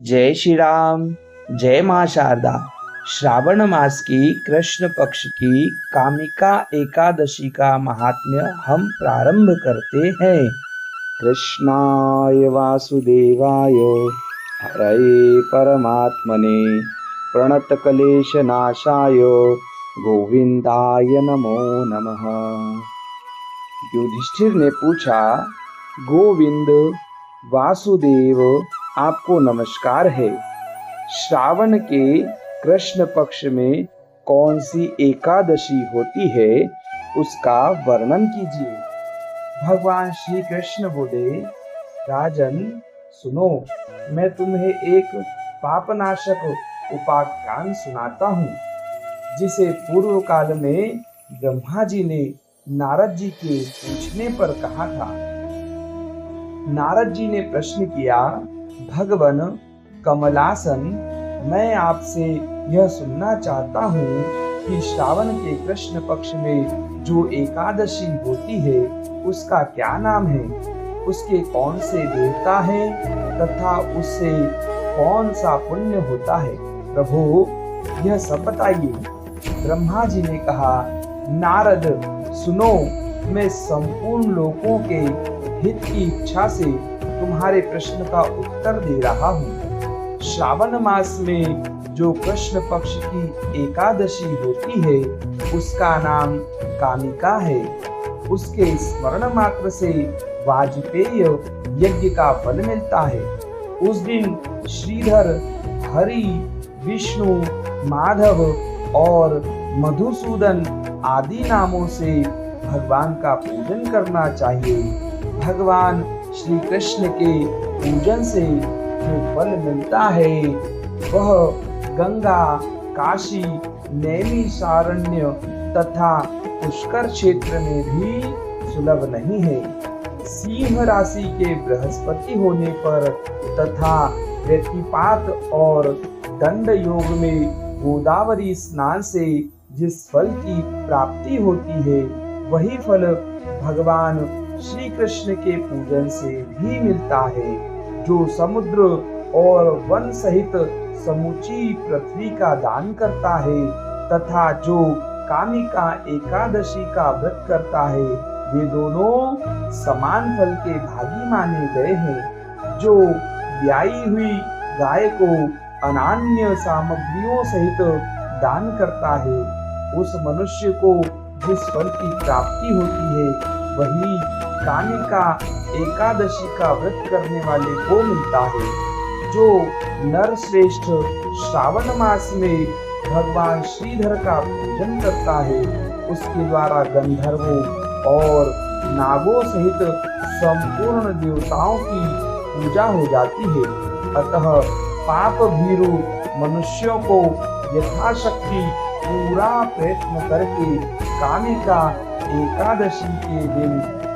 जय श्री राम। जय माँ शारदा। श्रावण मास की कृष्ण पक्ष की कामिका एकादशी का महात्म्य हम प्रारंभ करते हैं। कृष्णाय वासुदेवाय हरये परमात्मने प्रणतक्लेशनाशाय गोविंदाय नमो नमः। युधिष्ठिर ने पूछा, गोविंद वासुदेव आपको नमस्कार है। श्रावण के कृष्ण पक्ष में कौन सी एकादशी होती है उसका वर्णन कीजिए। भगवान श्री कृष्ण बोले, राजन सुनो, मैं तुम्हें एक पापनाशक उपाख्यान सुनाता हूँ, जिसे पूर्व काल में ब्रह्मा जी ने नारद जी के पूछने पर कहा था। नारद जी ने प्रश्न किया, भगवन कमलासन, मैं आपसे यह सुनना चाहता हूँ कि श्रावण के कृष्ण पक्ष में जो एकादशी होती है उसका क्या नाम है, उसके कौन से देवता हैं तथा उससे कौन सा पुण्य होता है। प्रभु यह सब बताइए। ब्रह्मा जी ने कहा, नारद सुनो, मैं संपूर्ण लोकों के हित की इच्छा से तुम्हारे प्रश्न का उत्तर दे रहा हूँ। श्रावण मास में जो कृष्ण पक्ष की एकादशी होती है उसका नाम कामिका है। उसके स्मरण मात्र से वाजपेय यज्ञ का फल मिलता है। उस दिन श्रीधर, हरि, विष्णु, माधव और मधुसूदन आदि नामों से भगवान का पूजन करना चाहिए। भगवान श्री कृष्ण के पूजन से जो फल मिलता है वह गंगा, काशी, नैमिषारण्य तथा पुष्कर क्षेत्र में भी सुलभ नहीं है। सिंह राशि के बृहस्पति होने पर तथा व्यतिपात और दंड योग में गोदावरी स्नान से जिस फल की प्राप्ति होती है वही फल भगवान श्री कृष्ण के पूजन से भी मिलता है। जो समुद्र और वन सहित समूची पृथ्वी का दान करता है तथा जो कामिका एकादशी का व्रत करता है वे दोनों समान फल के भागी माने गए हैं। जो ब्याई हुई गाय को अनन्य सामग्रियों सहित दान करता है उस मनुष्य को जिस फल की प्राप्ति होती है वही कामिका एकादशी का व्रत करने वाले को मिलता है। जो नर श्रेष्ठ श्रावण मास में भगवान श्रीधर का पूजन करता है उसके द्वारा गंधर्वों और नागों सहित संपूर्ण देवताओं की पूजा हो जाती है। अतः पाप भीरु मनुष्यों को यथाशक्ति पूरा प्रयत्न करके कामिका एकादशी के दिन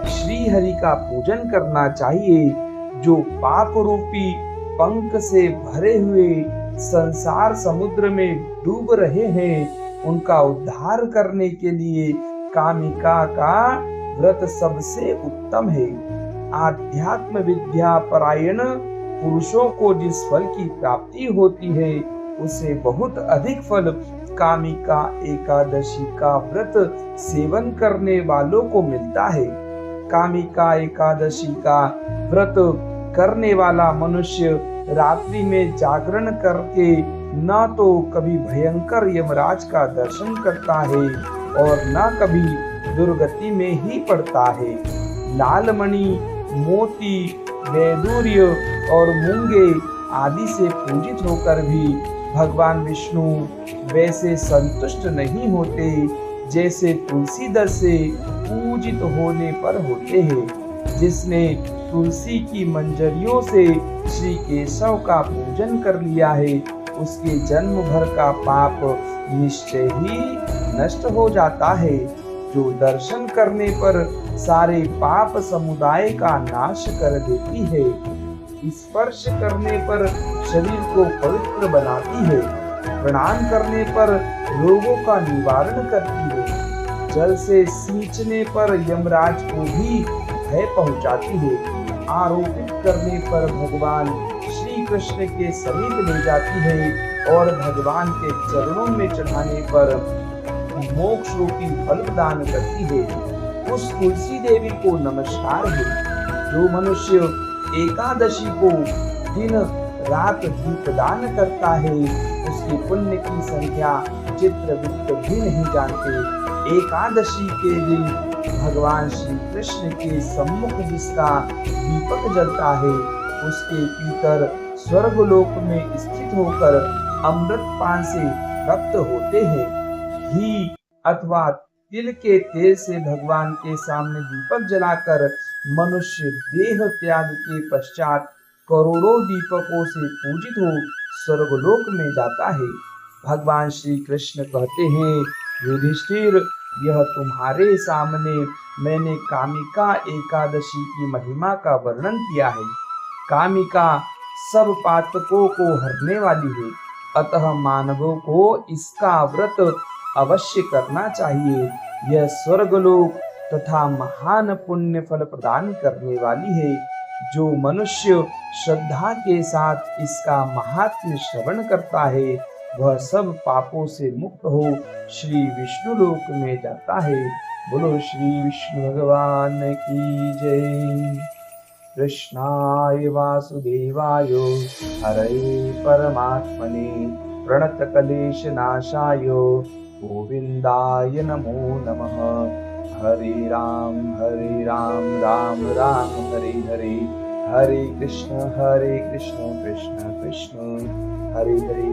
श्री हरि का पूजन करना चाहिए। जो पाप रूपी पंख से भरे हुए संसार समुद्र में डूब रहे हैं उनका उद्धार करने के लिए कामिका का व्रत सबसे उत्तम है। आध्यात्म विद्या परायण पुरुषों को जिस फल की प्राप्ति होती है उससे बहुत अधिक फल कामिका एकादशी का व्रत सेवन करने वालों को मिलता है। कामिका एकादशी का व्रत करने वाला मनुष्य रात्रि में जागरण करके न तो कभी भयंकर यमराज का दर्शन करता है और न कभी दुर्गति में ही पड़ता है। लालमणि, मोती, वैदूर्य और मूंगे आदि से पूजित होकर भी भगवान विष्णु वैसे संतुष्ट नहीं होते जैसे तुलसी दल से पूजित होने पर होते हैं। जिसने तुलसी की मंजरियों से श्री केशव का पूजन कर लिया है उसके जन्म भर का पाप निश्चय ही नष्ट हो जाता है। जो दर्शन करने पर सारे पाप समुदाय का नाश कर देती है। स्पर्श करने पर शरीर को पवित्र बनाती है। प्रणाम करने पर रोगों का निवारण करती है। जल से सींचने पर यमराज को भी भय पहुंचाती है। आरोपित करने पर भगवान श्री कृष्ण के समीप ले जाती है और भगवान के चरणों में चढ़ाने पर मोक्ष रूपी फल प्रदान करती है। उस तुलसी देवी को नमस्कार है। जो मनुष्य एकादशी को दिन रात दीपदान करता है, उसके पुण्य की संख्या चित्रगुप्त भी नहीं जानते। एकादशी के दिन भगवान श्री कृष्ण के सम्मुख जिसका दीपक जलता है, उसके पितर स्वर्गलोक में स्थित होकर अमृत पान से तृप्त होते हैं। घी अथवा तिल के तेल से भगवान के सामने दीपक जलाकर मनुष्य देह त्याग के पश्चात करोड़ों दीपकों से पूजित हो स्वर्गलोक में जाता है। भगवान श्री कृष्ण कहते हैं, युधिष्ठिर, यह तुम्हारे सामने मैंने कामिका एकादशी की महिमा का वर्णन किया है। कामिका सब पातकों को हरने वाली है, अतः मानवों को इसका व्रत अवश्य करना चाहिए। यह स्वर्गलोक तथा महान पुण्य फल प्रदान करने वाली है। जो मनुष्य श्रद्धा के साथ इसका महात्म्य श्रवण करता है, वह सब पापों से मुक्त हो श्री विष्णु लोक में जाता है। बोलो श्री विष्णु भगवान की जय। कृष्णाय वासुदेवाय हरये परमात्मने प्रणतक्लेश नाशाय गोविंदाय नमो नमः। हरे राम राम राम हरे हरे, हरे कृष्ण कृष्ण कृष्ण हरे हरे।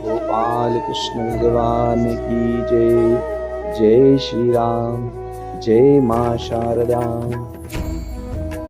गोपाल कृष्ण भगवान की जय। जय श्री राम, जय मां शारदा।